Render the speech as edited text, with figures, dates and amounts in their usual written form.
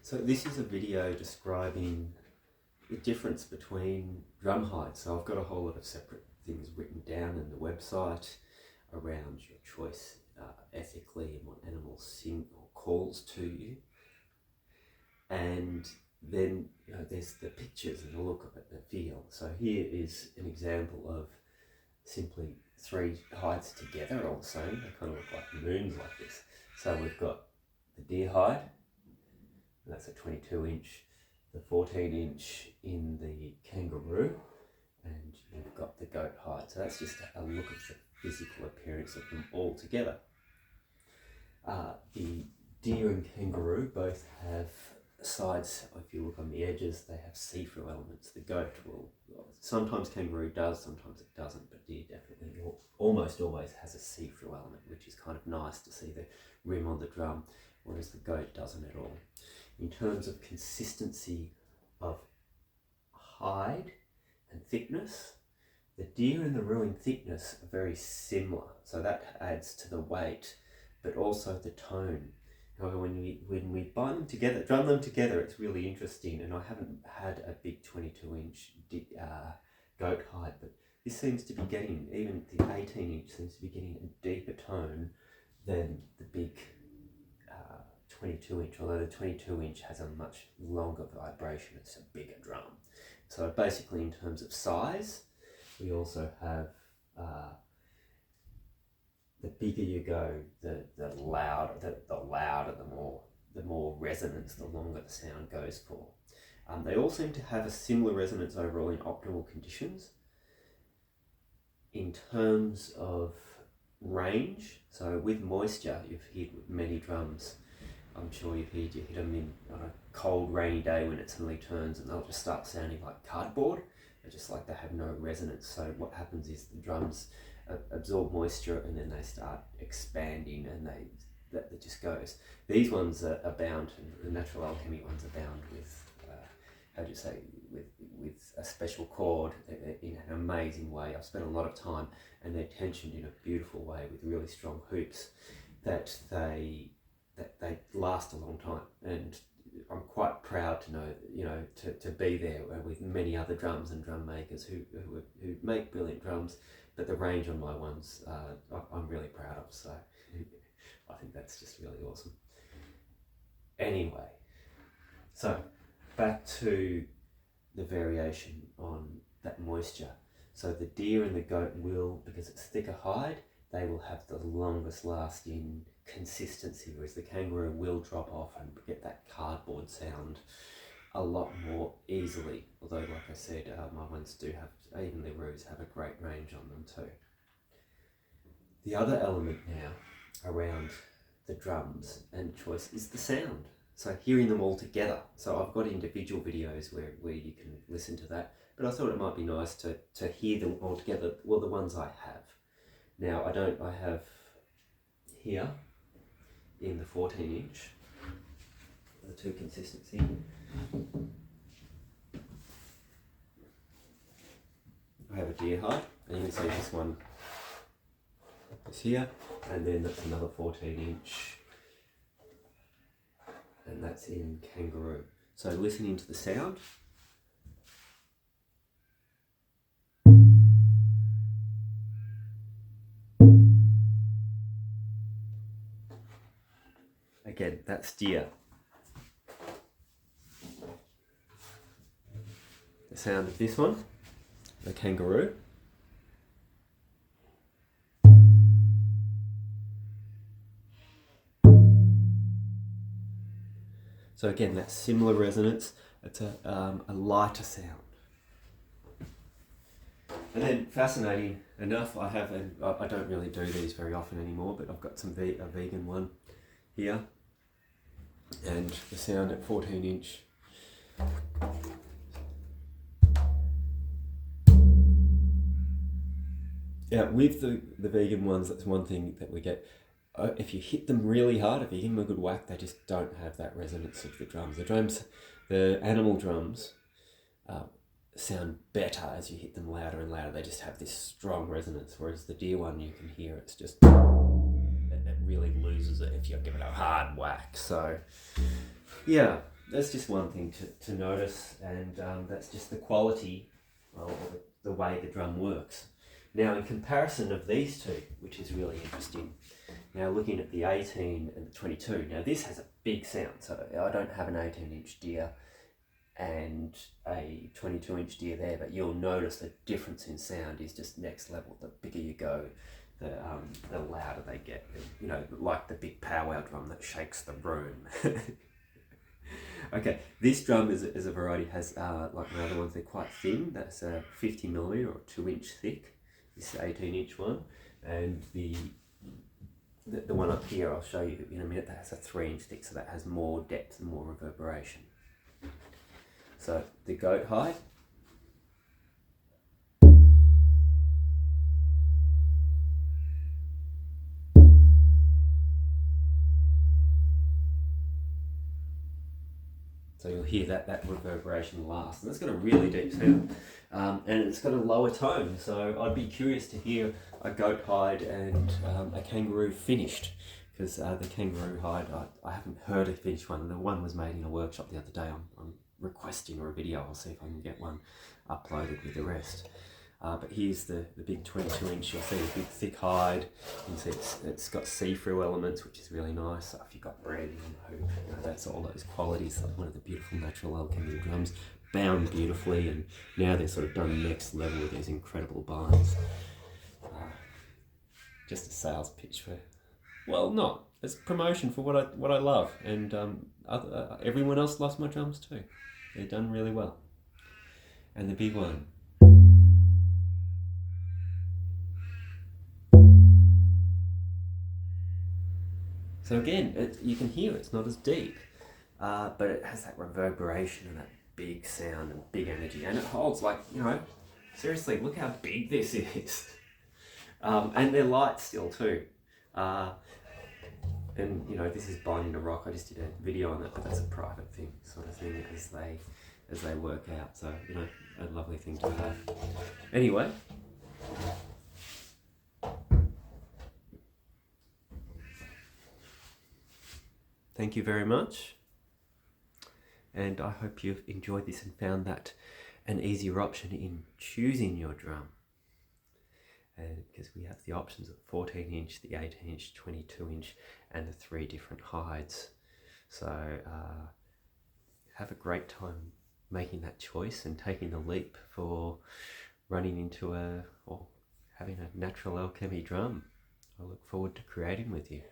So this is a video describing the difference between drum heights. So I've got a whole lot of separate things written down in the website around your choice ethically and what animals sing or calls to you. And then there's the pictures and the look of it, the feel. So here is an example of simply three heights together all the same. They kind of look like moons like this. So we've got the deer hide, and that's a 22-inch, the 14-inch in the kangaroo, and you've got the goat hide. So that's just a look of the physical appearance of them all together. The deer and kangaroo both have sides. If you look on the edges, they have see-through elements. The goat will, sometimes kangaroo does, sometimes it doesn't, but deer definitely almost always has a see-through element, which is kind of nice to see the rim on the drum, whereas the goat doesn't at all. In terms of consistency of hide and thickness, the deer and the roo in thickness are very similar, so that adds to the weight, but also the tone. However, when we bind them together, drum them together, it's really interesting. And I haven't had a big 22-inch goat hide, but this seems to be getting, even the 18-inch seems to be getting a deeper tone than the big 22-inch, although the 22-inch has a much longer vibration. It's a bigger drum. So basically, in terms of size, we also have the bigger you go, the louder, the more resonance, the longer the sound goes for. They all seem to have a similar resonance overall in optimal conditions. In terms of range, so with moisture, you've hit with many drums. I'm sure you hit them on a cold, rainy day when it suddenly turns and they'll just start sounding like cardboard. They're just like they have no resonance. So what happens is the drums absorb moisture and then they start expanding and that just goes. These ones are bound, and the natural alchemy ones are bound with, with a special cord in an amazing way. I've spent a lot of time, and they're tensioned in a beautiful way with really strong hoops that they last a long time. And I'm quite proud to know, to be there with many other drums and drum makers who make brilliant drums, but the range on my ones, I'm really proud of. So I think that's just really awesome. Anyway, so back to the variation on that moisture. So the deer and the goat will, because it's thicker hide, they will have the longest lasting consistency, whereas the kangaroo will drop off and get that cardboard sound a lot more easily. Although, like I said, my ones do have, even the roos have a great range on them too. The other element now around the drums and choice is the sound. So hearing them all together. So I've got individual videos where you can listen to that, but I thought it might be nice to hear them all together. Well, the ones I have. Now I have here in the 14-inch, the two consistency. I have a deer hide, and you can see this one is here, and then that's another 14-inch, and that's in kangaroo. So listening to the sound. Again, that's deer. The sound of this one, the kangaroo. So again, that's similar resonance. It's a lighter sound. And then, fascinating enough, I don't really do these very often anymore, but I've got a vegan one here. And the sound at 14-inch. Yeah, with the vegan ones, that's one thing that we get. If you hit them really hard, if you give them a good whack, they just don't have that resonance of the drums. The animal drums sound better as you hit them louder and louder. They just have this strong resonance, whereas the deer one, you can hear it's just, it really loses it if you give it a hard whack. So yeah, that's just one thing to notice, and that's just the quality, or the way the drum works. Now, in comparison of these two, which is really interesting, now looking at the 18 and the 22, now this has a big sound, so I don't have an 18-inch deer and a 22-inch deer there, but you'll notice the difference in sound is just next level. The bigger you go, the louder they get, you know, like the big powwow drum that shakes the room. Okay, this drum is a variety, has like my other ones, they're quite thin. That's a 50mm or 2-inch thick. This 18-inch one, and the one up here I'll show you in a minute, that has a 3-inch thick, so that has more depth and more reverberation. So the goat hide. So you'll hear that reverberation last, and it's got a really deep sound, and it's got a lower tone. So I'd be curious to hear a goat hide and a kangaroo finished, because the kangaroo hide, I haven't heard a finished one. The one was made in a workshop the other day. I'm requesting a video. I'll see if I can get one uploaded with the rest. But here's the big 22-inch. You'll see the big thick hide. You can see it's got see-through elements, which is really nice. So if you've got branding and hoop, you know, that's all those qualities. Like one of the beautiful natural alchemy drums, bound beautifully, and now they're sort of done next level with these incredible binds. Just a sales pitch for, well, not. It's promotion for what I love, and everyone else loves my drums too. They're done really well. And the big one. So again, you can hear it's not as deep, but it has that reverberation and that big sound and big energy, and it holds, like, you know, seriously, look how big this is. And they're light still too. And you know, this is binding to rock. I just did a video on that, but that's a private thing, sort of thing, as they work out. So, you know, a lovely thing to have. Anyway. Thank you very much, and I hope you've enjoyed this and found that an easier option in choosing your drum, because we have the options of 14-inch, the 18-inch, 22-inch, and the 3 different hides. So have a great time making that choice and taking the leap for running into or having a natural alchemy drum. I look forward to creating with you.